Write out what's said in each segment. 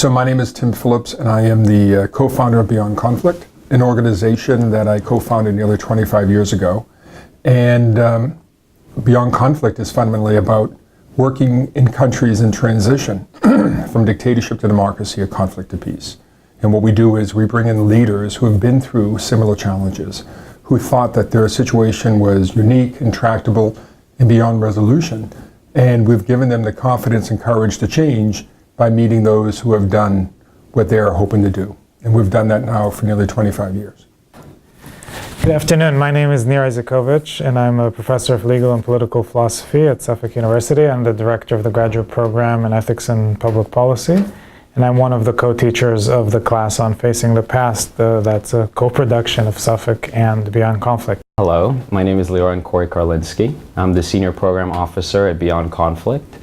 So my name is Tim Phillips, and I am the co-founder of Beyond Conflict, an organization that I co-founded nearly 25 years ago. And Beyond Conflict is fundamentally about working in countries in transition from dictatorship to democracy or conflict to peace. And what we do is we bring in leaders who have been through similar challenges, who thought that their situation was unique, intractable, and beyond resolution. And we've given them the confidence and courage to change by meeting those who have done what they are hoping to do. And we've done that now for nearly 25 years. Good afternoon. My name is Nir Eisikovits, and I'm a professor of legal and political philosophy at Suffolk University. I'm the director of the graduate program in ethics and public policy, and I'm one of the co-teachers of the class on Facing the Past. That's a co-production of Suffolk and Beyond Conflict. Hello, my name is Lee-Or Ankori-Karlinsky. I'm the senior program officer at Beyond Conflict,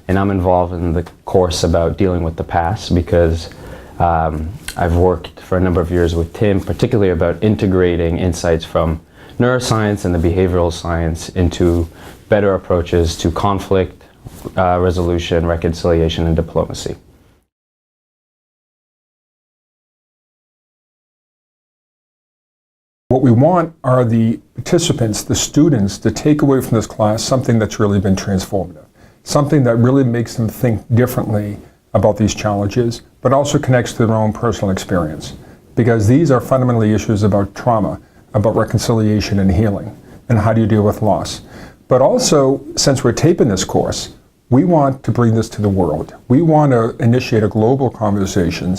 and I'm involved in the course about dealing with the past because I've worked for a number of years with Tim, particularly about integrating insights from neuroscience and the behavioral science into better approaches to conflict resolution, reconciliation, and diplomacy. What we want are the participants, the students, to take away from this class something that's really been transformative, something that really makes them think differently about these challenges, but also connects to their own personal experience. Because these are fundamentally issues about trauma, about reconciliation and healing, and how do you deal with loss. But also, since we're taping this course, we want to bring this to the world. We want to initiate a global conversation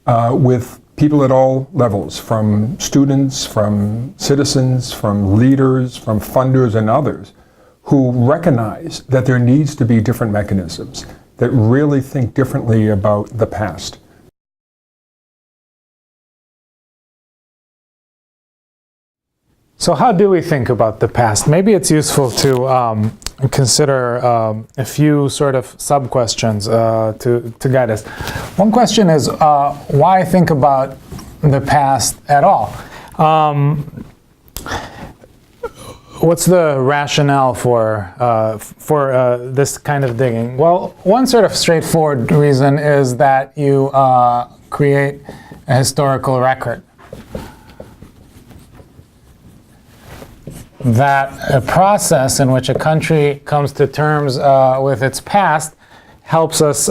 with people at all levels, from students, from citizens, from leaders, from funders and others, who recognize that there needs to be different mechanisms that really think differently about the past. So how do we think about the past? Maybe it's useful to consider a few sort of sub-questions to guide us. One question is why think about the past at all? What's the rationale for this kind of digging? Well, one sort of straightforward reason is that you create a historical record. That a process in which a country comes to terms with its past helps us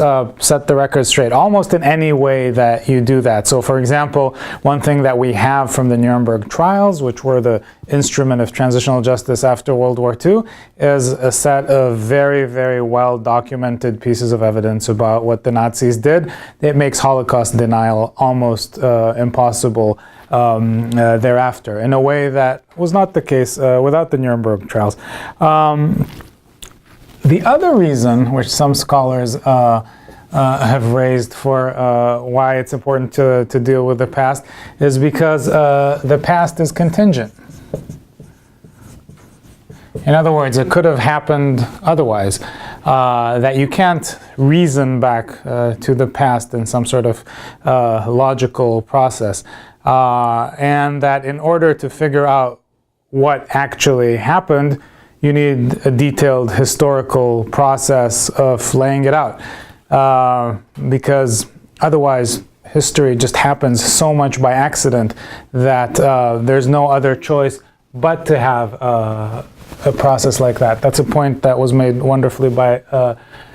set the record straight, almost in any way that you do that. So, for example, one thing that we have from the Nuremberg trials, which were the instrument of transitional justice after World War II, is a set of very, very well documented pieces of evidence about what the Nazis did. It makes Holocaust denial almost impossible thereafter, in a way that was not the case without the Nuremberg trials. The other reason, which some scholars have raised for why it's important to deal with the past, is because the past is contingent. In other words, it could have happened otherwise, that you can't reason back to the past in some sort of logical process, and that in order to figure out what actually happened, you need a detailed historical process of laying it out, because otherwise history just happens so much by accident that there's no other choice but to have a process like that. That's a point that was made wonderfully by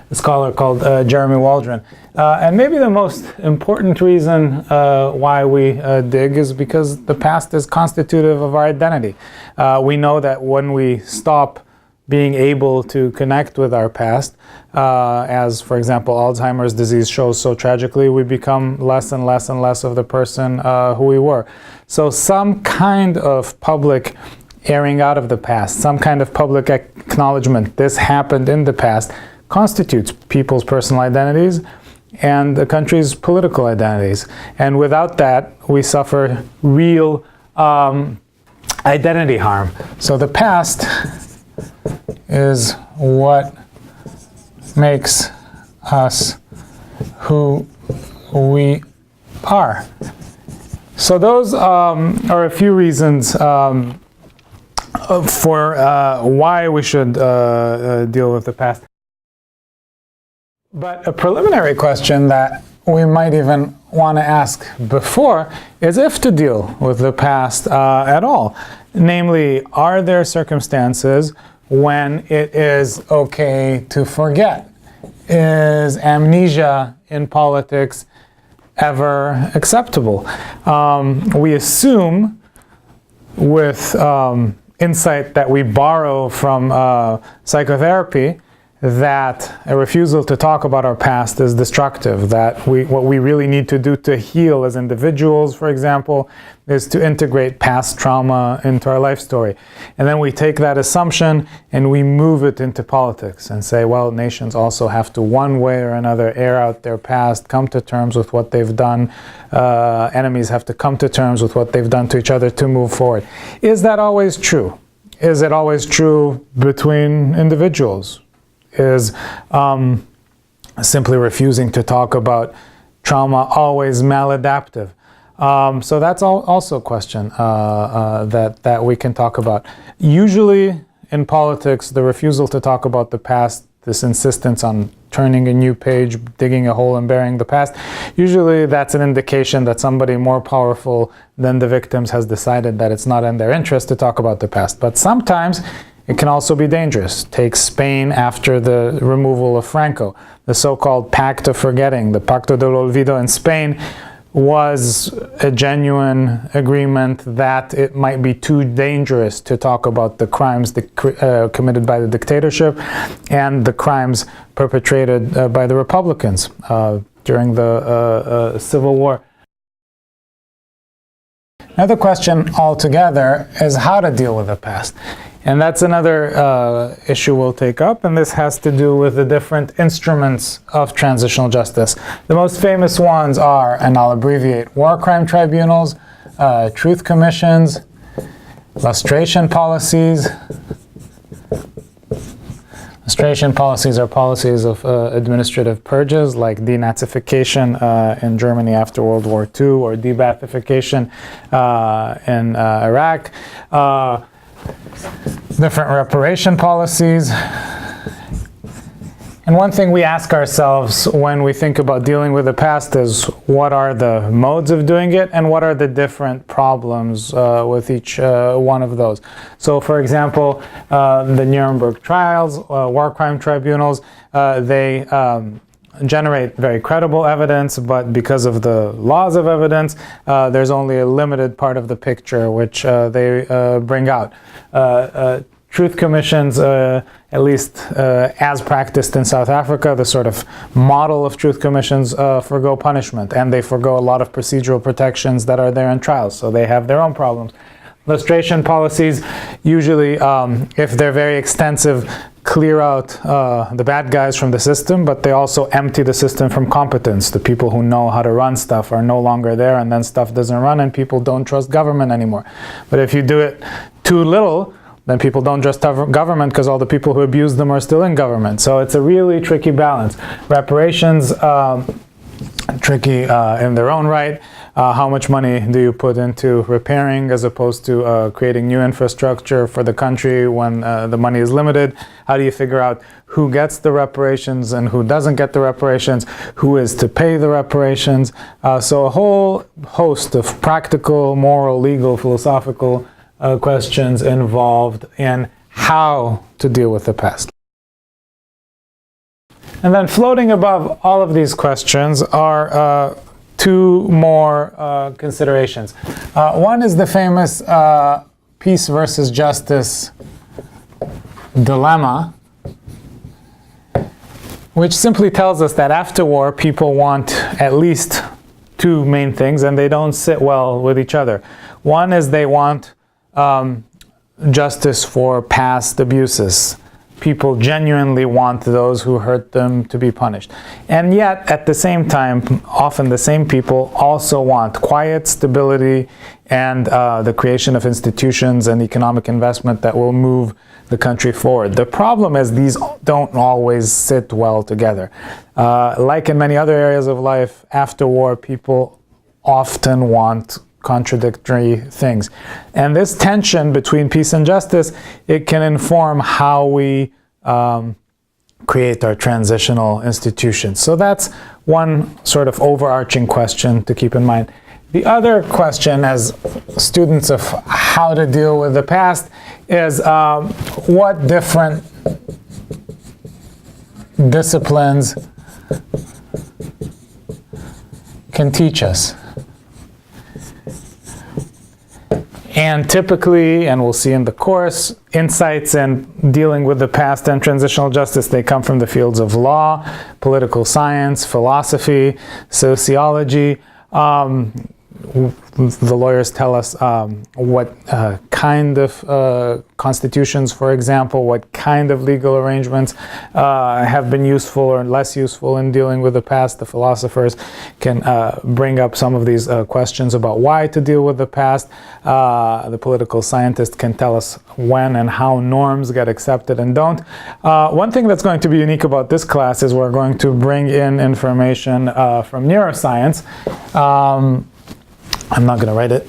a scholar called Jeremy Waldron. And maybe the most important reason why we dig is because the past is constitutive of our identity. We know that when we stop being able to connect with our past, as, for example, Alzheimer's disease shows so tragically, we become less and less and less of the person who we were. So some kind of public airing out of the past, some kind of public acknowledgement, this happened in the past, constitutes people's personal identities and the country's political identities. And without that, we suffer real identity harm. So the past is what makes us who we are. So those are a few reasons for why we should deal with the past. But a preliminary question that we might even want to ask before is if to deal with the past at all. Namely, are there circumstances when it is okay to forget? Is amnesia in politics ever acceptable? We assume with insight that we borrow from psychotherapy that a refusal to talk about our past is destructive, that what we really need to do to heal as individuals, for example, is to integrate past trauma into our life story. And then we take that assumption and we move it into politics and say, well, nations also have to, one way or another, air out their past, come to terms with what they've done. Enemies have to come to terms with what they've done to each other to move forward. Is that always true? Is it always true between individuals? Is simply refusing to talk about trauma always maladaptive? So that's also a question that we can talk about. Usually in politics, the refusal to talk about the past, this insistence on turning a new page, digging a hole and burying the past, usually that's an indication that somebody more powerful than the victims has decided that it's not in their interest to talk about the past. But sometimes it can also be dangerous. Take Spain after the removal of Franco. The so-called Pact of Forgetting, the Pacto del Olvido in Spain, was a genuine agreement that it might be too dangerous to talk about the crimes committed by the dictatorship and the crimes perpetrated by the Republicans during the Civil War. Another question altogether is how to deal with the past. And that's another issue we'll take up, and this has to do with the different instruments of transitional justice. The most famous ones are, and I'll abbreviate, war crime tribunals, truth commissions, lustration policies. Lustration policies are policies of administrative purges, like denazification in Germany after World War II, or de-Baathification in Iraq. Different reparation policies. And one thing we ask ourselves when we think about dealing with the past is, what are the modes of doing it and what are the different problems with each one of those? So for example, the Nuremberg trials, war crime tribunals, they generate very credible evidence, but because of the laws of evidence, there's only a limited part of the picture which they bring out. Truth commissions, at least as practiced in South Africa, the sort of model of truth commissions forgo punishment, and they forgo a lot of procedural protections that are there in trials, so they have their own problems. Lustration policies, usually, if they're very extensive, clear out the bad guys from the system, but they also empty the system from competence. The people who know how to run stuff are no longer there, and then stuff doesn't run, and people don't trust government anymore. But if you do it too little, then people don't trust government because all the people who abuse them are still in government. So it's a really tricky balance. Reparations, tricky in their own right. How much money do you put into repairing as opposed to creating new infrastructure for the country when the money is limited? How do you figure out who gets the reparations and who doesn't get the reparations? Who is to pay the reparations? So a whole host of practical, moral, legal, philosophical questions involved in how to deal with the past. And then floating above all of these questions are two more considerations. One is the famous peace versus justice dilemma, which simply tells us that after war, people want at least two main things, and they don't sit well with each other. One is they want justice for past abuses. People genuinely want those who hurt them to be punished. And yet, at the same time, often the same people also want quiet, stability, and the creation of institutions and economic investment that will move the country forward. The problem is these don't always sit well together. Like in many other areas of life, after war, people often want contradictory things. And this tension between peace and justice, it can inform how we create our transitional institutions? So that's one sort of overarching question to keep in mind. The other question as students of how to deal with the past is what different disciplines can teach us. And typically, and we'll see in the course, insights in dealing with the past and transitional justice, they come from the fields of law, political science, philosophy, sociology. The lawyers tell us what kind of constitutions, for example, what kind of legal arrangements have been useful or less useful in dealing with the past. The philosophers can bring up some of these questions about why to deal with the past. The political scientists can tell us when and how norms get accepted and don't. One thing that's going to be unique about this class is we're going to bring in information from neuroscience. I'm not going to write it.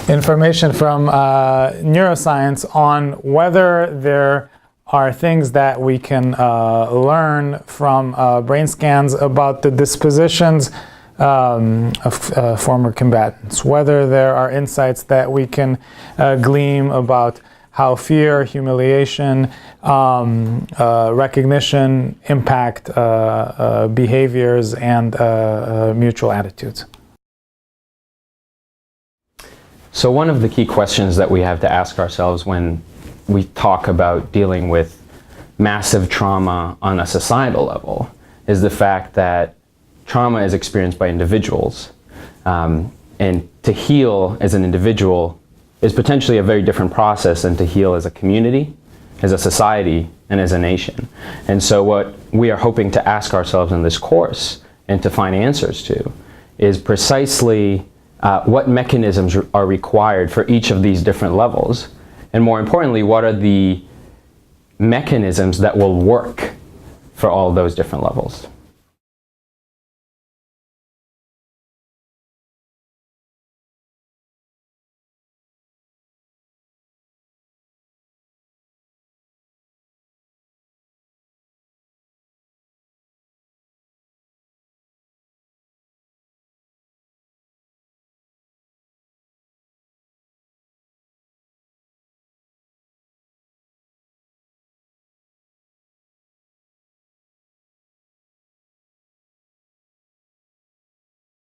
Information from neuroscience on whether there are things that we can learn from brain scans about the dispositions of former combatants, whether there are insights that we can glean about how fear, humiliation, recognition impact behaviors and mutual attitudes. So one of the key questions that we have to ask ourselves when we talk about dealing with massive trauma on a societal level is the fact that trauma is experienced by individuals. And to heal as an individual is potentially a very different process than to heal as a community, as a society, and as a nation. And so what we are hoping to ask ourselves in this course and to find answers to is precisely what mechanisms are required for each of these different levels, and more importantly, what are the mechanisms that will work for all those different levels.